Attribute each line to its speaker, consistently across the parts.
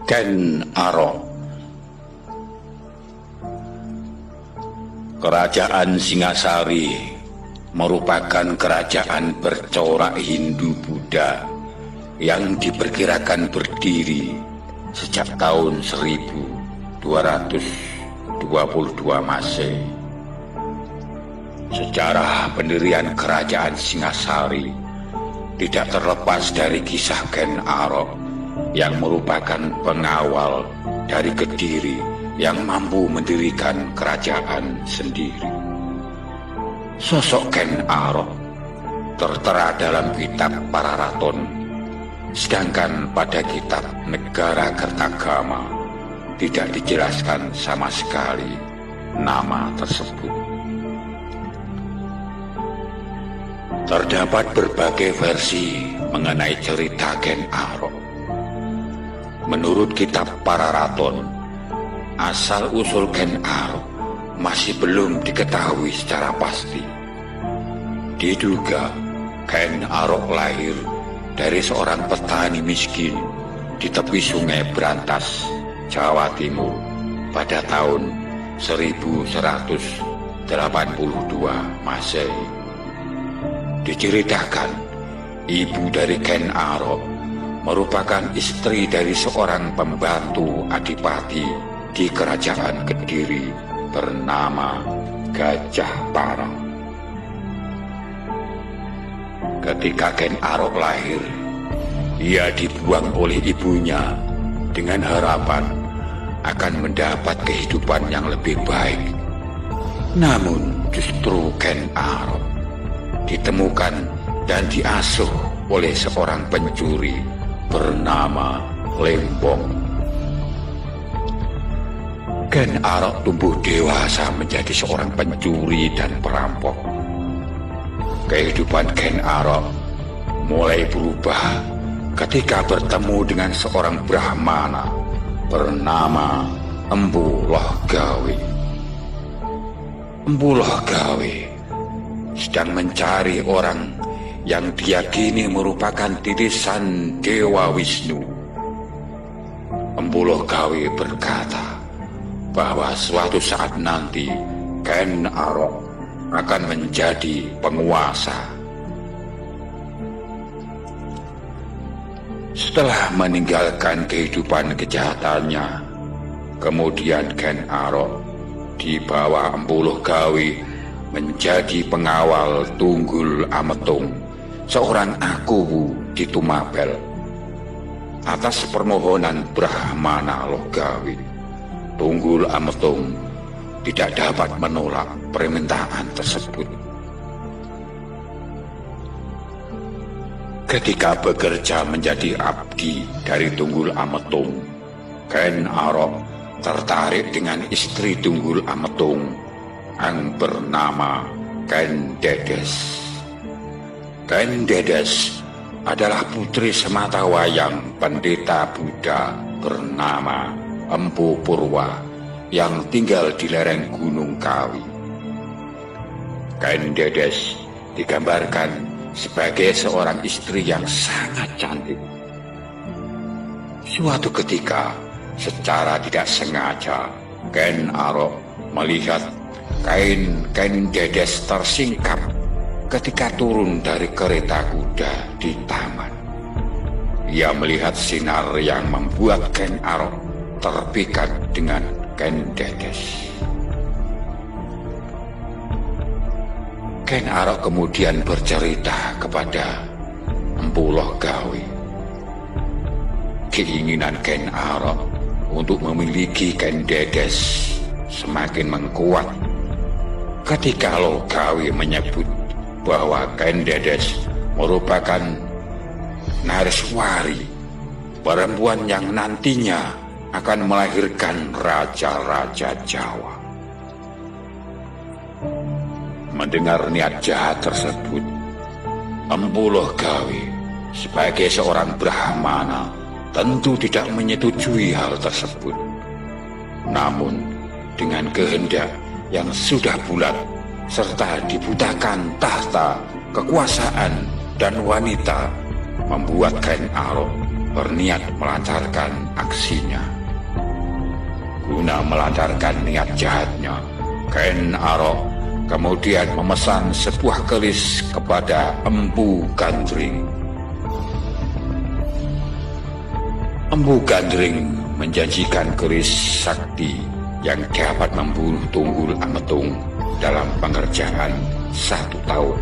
Speaker 1: Ken Arok. Kerajaan Singasari merupakan kerajaan bercorak Hindu-Buddha yang diperkirakan berdiri sejak tahun 1222 Masehi. Sejarah pendirian kerajaan Singasari tidak terlepas dari kisah Ken Arok yang merupakan pengawal dari Kediri yang mampu mendirikan kerajaan sendiri. Sosok Ken Arok tertera dalam kitab Pararaton, sedangkan pada kitab Negara Kertagama tidak dijelaskan sama sekali nama tersebut. Terdapat berbagai versi mengenai cerita Ken Arok. Menurut kitab Pararaton, asal-usul Ken Arok masih belum diketahui secara pasti. Diduga Ken Arok lahir dari seorang petani miskin di tepi sungai Brantas, Jawa Timur pada tahun 1182 Masehi. Diceritakan, ibu dari Ken Arok merupakan istri dari seorang pembantu adipati di kerajaan Kediri bernama Gajah Parang. Ketika Ken Arok lahir, ia dibuang oleh ibunya dengan harapan akan mendapat kehidupan yang lebih baik. Namun justru Ken Arok ditemukan dan diasuh oleh seorang pencuri bernama Lembong. Ken Arok tumbuh dewasa menjadi seorang pencuri dan perampok. Kehidupan Ken Arok mulai berubah ketika bertemu dengan seorang Brahmana bernama Empu Loh Gawe. Empu Loh Gawe sedang mencari orang yang diyakini merupakan titisan Dewa Wisnu. Empu Loh Gawe berkata bahwa suatu saat nanti Ken Arok akan menjadi penguasa. Setelah meninggalkan kehidupan kejahatannya, kemudian Ken Arok dibawa Empu Loh Gawe menjadi pengawal Tunggul Ametung, seorang akuwu di Tumapel. Atas permohonan Brahmana Loh Gawe, Tunggul Ametung tidak dapat menolak permintaan tersebut. Ketika bekerja menjadi abdi dari Tunggul Ametung, Ken Arok tertarik dengan istri Tunggul Ametung yang bernama Ken Dedes. Ken Dedes adalah putri sematawayang pendeta Buddha bernama Empu Purwa yang tinggal di lereng Gunung Kawi. Ken Dedes digambarkan sebagai seorang istri yang sangat cantik. Suatu ketika, secara tidak sengaja, Ken Arok melihat Ken Dedes tersingkap ketika turun dari kereta kuda di taman. Ia melihat sinar yang membuat Ken Arok terpikat dengan Ken Dedes. Ken Arok kemudian bercerita kepada Empu Loh Gawe. Keinginan Ken Arok untuk memiliki Ken Dedes semakin menguat ketika Loh Gawe menyebut bahwa Ken Dedes merupakan Nareswari, perempuan yang nantinya akan melahirkan raja-raja Jawa. Mendengar niat jahat tersebut, Empu Loh Gawe sebagai seorang Brahmana tentu tidak menyetujui hal tersebut. Namun dengan kehendak yang sudah bulat serta dibutakan tahta, kekuasaan, dan wanita, membuat Ken Arok berniat melancarkan aksinya. Guna melancarkan niat jahatnya, Ken Arok kemudian memesan sebuah keris kepada Empu Gandring. Empu Gandring menjanjikan keris sakti yang dapat membunuh Tunggul Ametung dalam pengerjaan 1 tahun.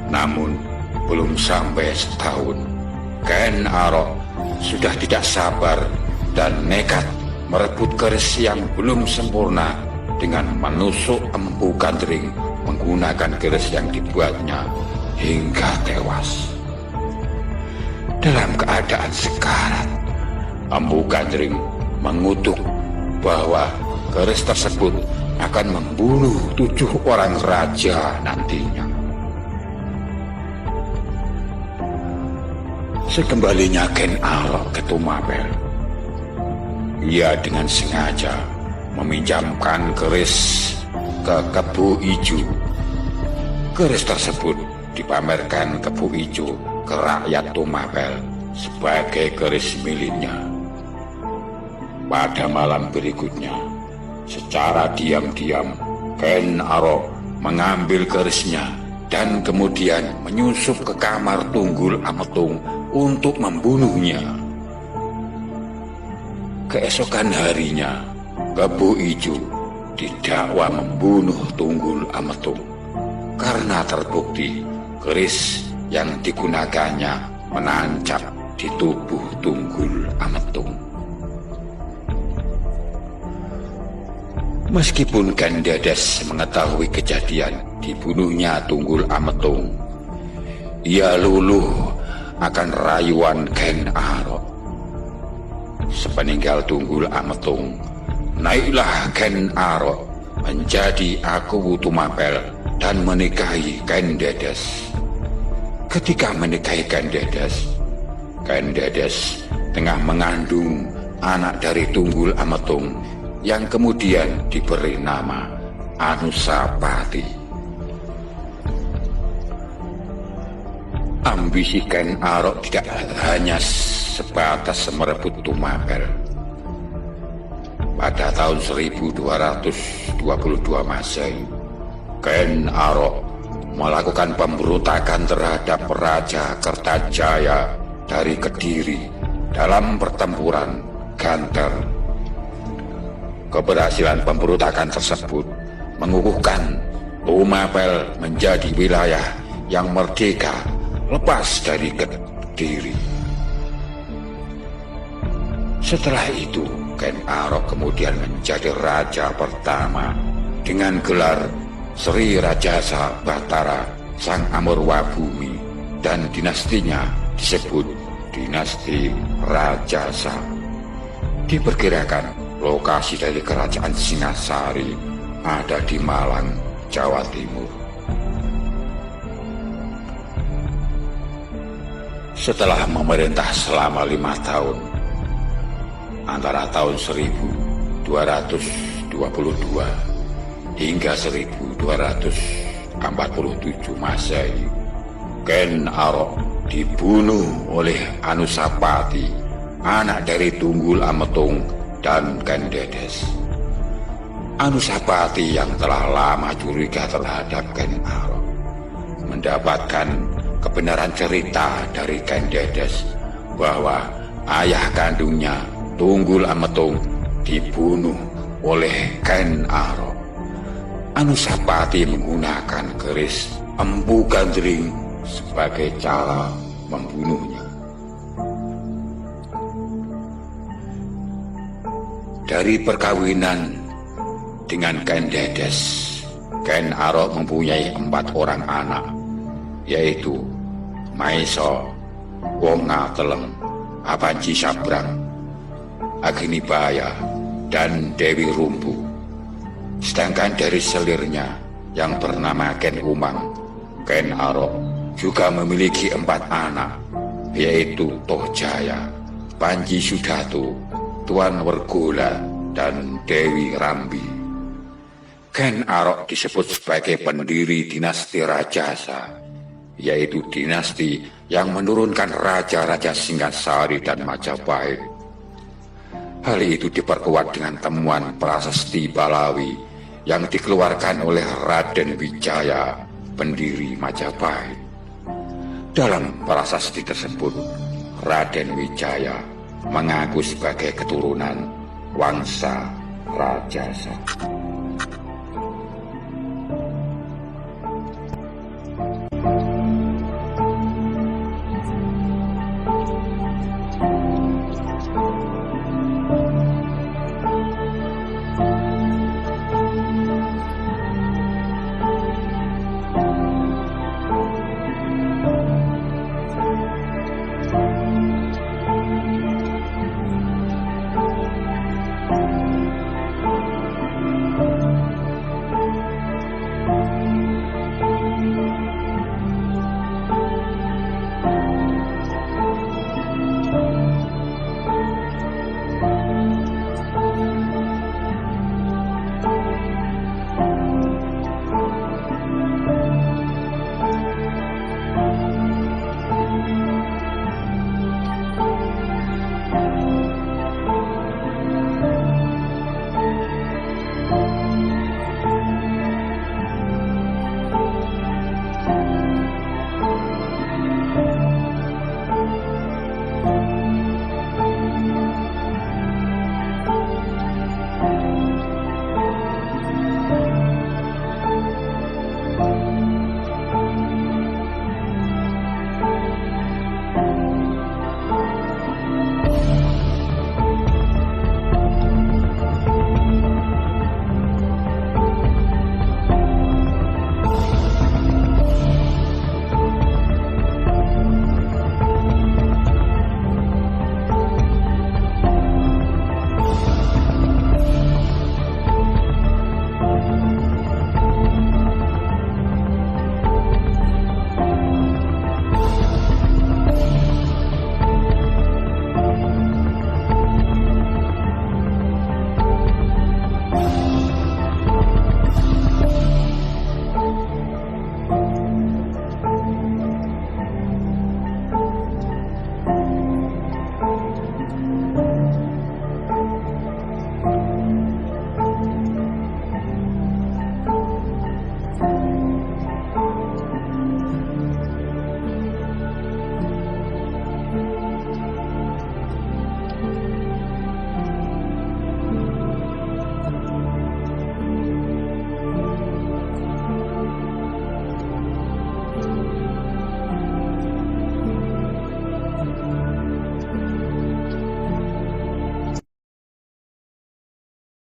Speaker 1: Namun belum sampai setahun, Ken Arok sudah tidak sabar dan nekat merebut keris yang belum sempurna dengan menusuk Empu Gandring menggunakan keris yang dibuatnya hingga tewas. Dalam keadaan sekarat, Empu Gandring mengutuk bahwa keris tersebut akan membunuh 7 orang raja nantinya. Sekembalinya Ken Arok ke Tumapel, ia dengan sengaja meminjamkan keris ke Kebu Ijo. Keris tersebut dipamerkan Kebu Ijo ke rakyat Tumapel sebagai keris miliknya. Pada malam berikutnya, secara diam-diam Ken Arok mengambil kerisnya dan kemudian menyusup ke kamar Tunggul Ametung untuk membunuhnya. Keesokan harinya, Kebu Ijo didakwa membunuh Tunggul Ametung karena terbukti keris yang digunakannya menancap di tubuh Tunggul Ametung. Meskipun Ken Dedes mengetahui kejadian dibunuhnya Tunggul Ametung, ia luluh akan rayuan Ken Arok. Sepeninggal Tunggul Ametung, naiklah Ken Arok menjadi Aku Tumapel dan menikahi Ken Dedes. Ketika menikahi Ken Dedes tengah mengandung anak dari Tunggul Ametung yang kemudian diberi nama Anusapati. Ambisi Ken Arok tidak hanya sebatas merebut Tumapel. Pada tahun 1222 Masehi, Ken Arok melakukan pemberontakan terhadap Raja Kertajaya dari Kediri dalam pertempuran Ganter. Keberhasilan pemberontakan tersebut mengukuhkan Tumapel menjadi wilayah yang merdeka lepas dari Kediri. Setelah itu, Ken Arok kemudian menjadi raja pertama dengan gelar Sri Rajasa Batara Sang Amurwabumi, dan dinastinya disebut dinasti Rajasa. Diperkirakan lokasi dari kerajaan Singasari ada di Malang, Jawa Timur. Setelah memerintah selama 5 tahun, antara tahun 1222 hingga 1247 Masehi, Ken Arok dibunuh oleh Anusapati, anak dari Tunggul Ametung dan Ken Dedes. Anusapati yang telah lama curiga terhadap Ken Arok mendapatkan kebenaran cerita dari Ken Dedes bahwa ayah kandungnya Tunggul Ametung dibunuh oleh Ken Arok. Anusapati menggunakan keris Empu Gandring sebagai cara membunuhnya. Dari perkawinan dengan Ken Dedes, Ken Arok mempunyai 4 orang anak, yaitu Maiso, Wonga Teleng, Abanji Sabrang, Aginibaya, dan Dewi Rumpu. Sedangkan dari selirnya yang bernama Ken Umang, Ken Arok juga memiliki 4 anak, yaitu Toh Jaya, Panji Sudato, Tuan Wergola, dan Dewi Rambi. Ken Arok disebut sebagai pendiri dinasti Rajasa, yaitu dinasti yang menurunkan raja-raja Singasari dan Majapahit. Hal itu diperkuat dengan temuan prasasti Balawi yang dikeluarkan oleh Raden Wijaya, pendiri Majapahit. Dalam prasasti tersebut, Raden Wijaya mengaku sebagai keturunan Wangsa Rajasa.